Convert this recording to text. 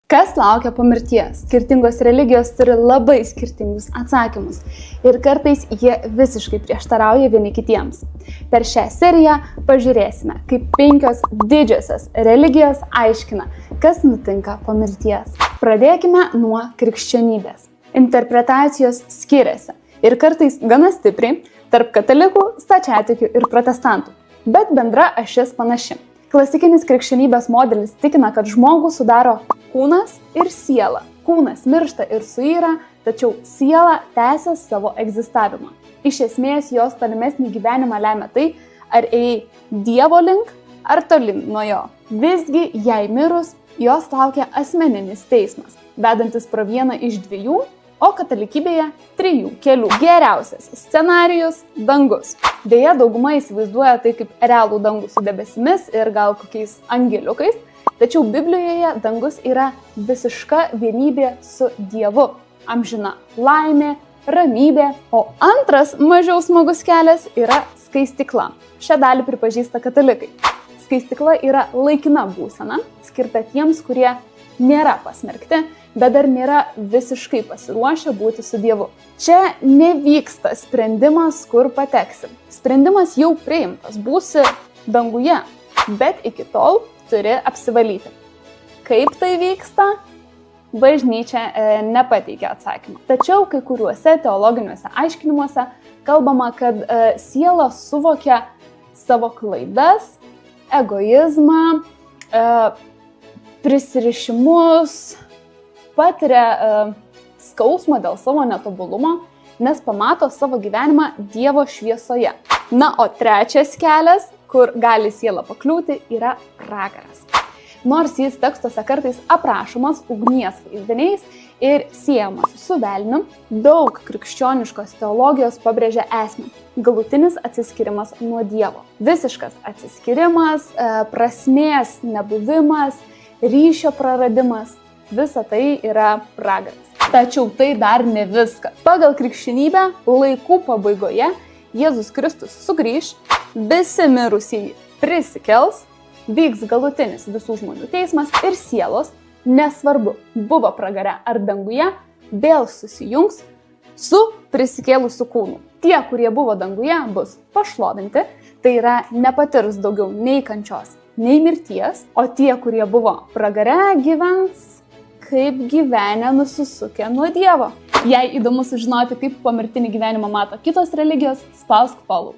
Kas laukia po mirties? Skirtingos religijos turi labai skirtingus atsakymus ir kartais jie visiškai prieštarauja vieni kitiems. Per šią seriją pažiūrėsime, kaip 5 didžiosios religijos aiškina, kas nutinka po mirties. Pradėkime nuo krikščionybės. Interpretacijos skiriasi ir kartais gana stipriai tarp katalikų, stačiatikių ir protestantų, bet bendra ašis panaši. Klasikinis krikščionybės modelis tikina, kad žmogų sudaro kūnas ir siela. Kūnas miršta ir suyra, tačiau siela tęsia savo egzistavimą. Iš esmės, jos tolimesnį gyvenimą lemia tai, ar ėjai Dievo link ar tolyn nuo jo. Visgi, jei mirus, jos laukia asmeninis teismas, vedantis pro vieną iš 2, o katalikybėje 3 kelių. Geriausias scenarijus – dangus. Deja, dauguma įsivaizduoja tai kaip realų dangų su debesimis ir gal kokiais angeliukais, tačiau Biblijoje dangus yra visiška vienybė su Dievu, amžina laimė, ramybė, o antras mažiau smagus kelias yra skaistykla. Šią dalį pripažįsta katalikai. Skaistykla yra laikina būsena, skirta tiems, kurie nėra pasmerkti, bet dar nėra visiškai pasiruošę būti su Dievu. Čia nevyksta sprendimas, kur pateksi. Sprendimas jau priimtas, būsi danguje, bet iki tol turi apsivalyti. Kaip tai vyksta? Bažnyčia nepateikia atsakymą. Tačiau kai kuriuose teologiniuose aiškinimuose kalbama, kad siela suvokia savo klaidas, egoizmą, prisirišimus, patiria skausmą dėl savo netobulumo, nes pamato savo gyvenimą Dievo šviesoje. Na, o trečias kelias, kur gali siela pakliūti, yra pragaras. Nors jis tekstuose kartais aprašomas ugnies vaizdiniais ir siejamas su velniu, daug krikščioniškos teologijos pabrėžia esmę – galutinis atsiskyrimas nuo Dievo. Visiškas atsiskyrimas, prasmės nebuvimas, ryšio praradimas – visa tai yra pragaras. Tačiau tai dar ne viskas. Pagal krikščionybę laikų pabaigoje Jėzus Kristus sugrįš, visi mirusieji prisikels, vyks galutinis visų žmonių teismas ir sielos, nesvarbu, buvo pragare ar danguje, vėl susijungs su prisikėlusiu kūnu. Tie, kurie buvo danguje, bus pašlovinti, tai yra nepatirs daugiau nei kančios, nei mirties, o tie, kurie buvo pragare, gyvens kaip gyvenę nusisukę nuo Dievo. Jei įdomu sužinoti, kaip pomirtinį gyvenimą mato kitos religijos, spausk follow.